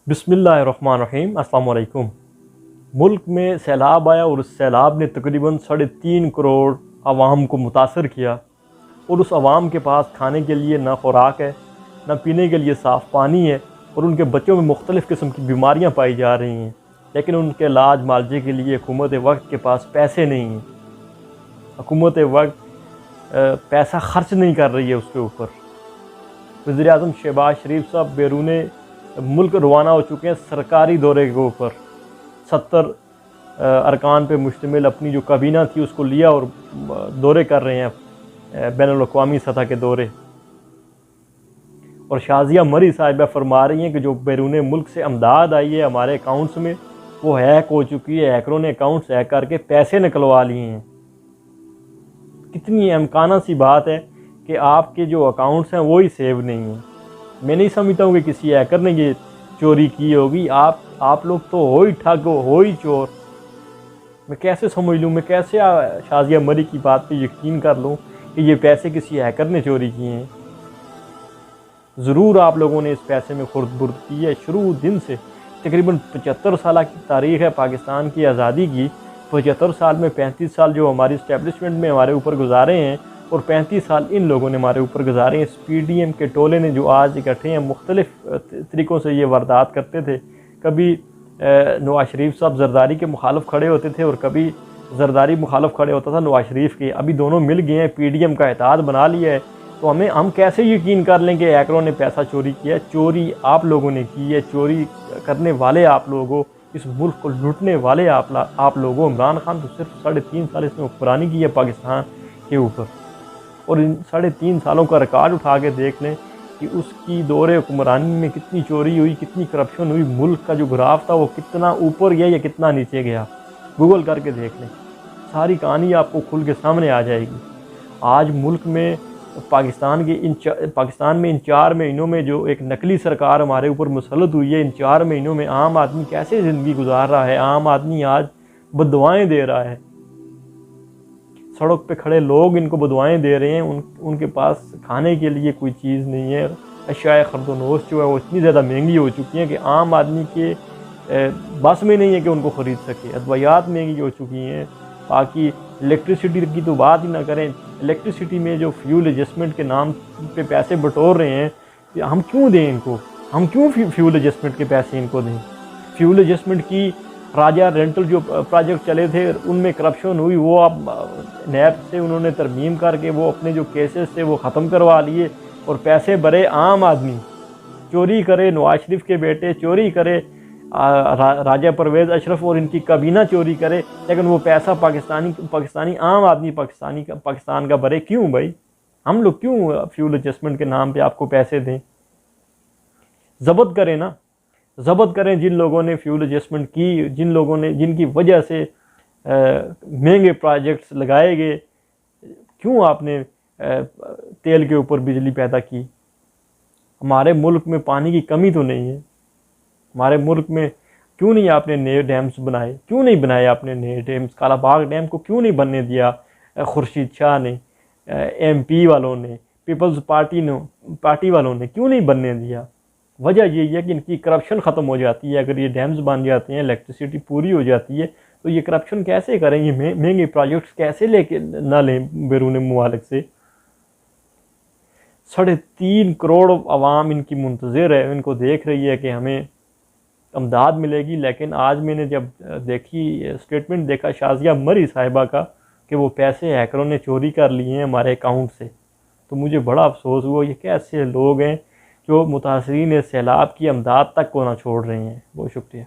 बिस्मिल्लाहिर्रहमानिर्रहीम। अस्सलाम वालेकुम। मुल्क में सैलाब आया और उस सैलाब ने तकरीबन 3.5 करोड़ आवाम को मुतासर किया और उस आवाम के पास खाने के लिए ना खुराक है, ना पीने के लिए साफ़ पानी है और उनके बच्चों में मुख्तलिफ़ किस्म की बीमारियाँ पाई जा रही हैं, लेकिन उनके इलाज मालजे के लिए हुकूमत वक्त के पास पैसे नहीं हैं। हुकूमत वक्त पैसा ख़र्च नहीं कर रही है उसके ऊपर। वज़ीर-ए-आज़म शहबाज शरीफ साहब बैरून मुल्क रवाना हो चुके हैं सरकारी दौरे के ऊपर। 70 अरकान पे मुश्तमिल अपनी जो काबीना थी उसको लिया और दौरे कर रहे हैं, बैनुल अक़वामी सतह के दौरे। और शाज़िया मरी साहिबा फरमा रही हैं कि जो बैरून मुल्क से अमदाद आई है हमारे अकाउंट्स में वो हैक हो चुकी है, हैकरों ने अकाउंट्स हैक करके पैसे निकलवा लिए हैं। कितनी अमकाना सी बात है कि आपके जो अकाउंट्स हैं वो ही सेव नहीं हैं। मैं नहीं समझता हूँ कि किसी हैकर ने ये चोरी की होगी। आप लोग तो हो ही ठग, हो ही चोर। मैं कैसे समझ लूँ, मैं कैसे शाज़िया मरी की बात पे यकीन कर लूँ कि ये पैसे किसी हैकर ने चोरी किए हैं। ज़रूर आप लोगों ने इस पैसे में खुर्द बुर्द की है। शुरू दिन से तकरीबन 75 साल की तारीख़ है पाकिस्तान की आज़ादी की। 75 साल में 35 साल जो हमारी इस्टेब्लिशमेंट में हमारे ऊपर गुजारे हैं और 35 साल इन लोगों ने हमारे ऊपर गुजारे हैं। इस PDM के टोले ने जो आज इकट्ठे हैं मुख्तलिफ़ तरीक़ों से ये वारदात करते थे। कभी नवाज शरीफ साहब ज़रदारी के मुखालफ खड़े होते थे और कभी ज़रदारी मुखालफ खड़े होता था नवाज शरीफ के। अभी दोनों मिल गए हैं, PDM का इत्तेहाद बना लिया है। तो हम कैसे यकीन कर लें कि हैकरों ने पैसा चोरी किया है? चोरी आप लोगों ने की है। चोरी करने वाले आप लोगों, इस मुल्क को लूटने वाले आप लोगों। इमरान खान तो सिर्फ 3.5 साल इसमें हुक्मरानी की है पाकिस्तान के ऊपर, और इन 3.5 सालों का रिकॉर्ड उठा के देख लें कि उसकी दौरे हुक्मरानी में कितनी चोरी हुई, कितनी करप्शन हुई। मुल्क का जो ग्राफ था वो कितना ऊपर गया या कितना नीचे गया, गूगल करके देख लें। सारी कहानी आपको खुल के सामने आ जाएगी। आज मुल्क में पाकिस्तान में इन 4 महीनों में जो एक नकली सरकार हमारे ऊपर मुसल्लत हुई है, इन 4 महीनों में आम आदमी कैसे ज़िंदगी गुजार रहा है। आम आदमी आज बद्दुआएँ दे रहा है। सड़क पे खड़े लोग इनको बदुआएँ दे रहे हैं। उनके पास खाने के लिए कोई चीज़ नहीं है। अशियाए ख़रीदो-नोश जो है वो इतनी ज़्यादा महंगी हो चुकी हैं कि आम आदमी के बस में नहीं है कि उनको ख़रीद सके। अदवायात महंगी हो चुकी हैं। बाकी इलेक्ट्रिसिटी की तो बात ही ना करें। इलेक्ट्रिसिटी में जो फ्यूल एडजस्टमेंट के नाम पे पैसे बटोर रहे हैं, हम क्यों दें इनको? हम क्यों फ्यूल एडजस्टमेंट के पैसे इनको दें? फ्यूल एडजस्टमेंट की राजा रेंटल जो प्रोजेक्ट चले थे उनमें करप्शन हुई, वो अब नैब से उन्होंने तरमीम करके वो अपने जो केसेस थे वो ख़त्म करवा लिए और पैसे भरे आम आदमी। चोरी करे नवाज शरीफ के बेटे, चोरी करे राजा परवेज़ अशरफ और इनकी काबीना चोरी करे, लेकिन वो पैसा पाकिस्तानी आम आदमी पाकिस्तान का भरे। क्यों भाई? हम लोग क्यों फ्यूल एडजस्टमेंट के नाम पे आपको पैसे दें? ज़ब्त करें ना, ज़ब्त करें जिन लोगों ने फ्यूल एडजस्टमेंट की, जिनकी वजह से महंगे प्रोजेक्ट्स लगाए गए। क्यों आपने तेल के ऊपर बिजली पैदा की? हमारे मुल्क में पानी की कमी तो नहीं है। हमारे मुल्क में क्यों नहीं आपने नए डैम्स बनाए? क्यों नहीं बनाए आपने नए डैम्स? कालाबाग डैम को क्यों नहीं बनने दिया खुर्शीद शाह ने, MP वालों ने, पीपल्स पार्टी वालों ने क्यों नहीं बनने दिया? वजह यही है कि इनकी करप्शन ख़त्म हो जाती है। अगर ये डैम्स बन जाते हैं, इलेक्ट्रिसिटी पूरी हो जाती है, तो ये करप्शन कैसे करेंगे? महंगे प्रोजेक्ट्स कैसे लेके ना लें बैरून मुमालिक से? 3.5 करोड़ आवाम इनकी मुंतज़िर है, इनको देख रही है कि हमें अमदाद मिलेगी। लेकिन आज मैंने जब स्टेटमेंट देखा शाज़िया मरी साहिबा का कि वो पैसे हैकरों ने चोरी कर लिए हैं हमारे अकाउंट से, तो मुझे बड़ा अफसोस हुआ। ये कैसे लोग हैं जो मुतासरीन सैलाब की अमदाद तक को ना छोड़ रहे हैं। बहुत शुक्रिया।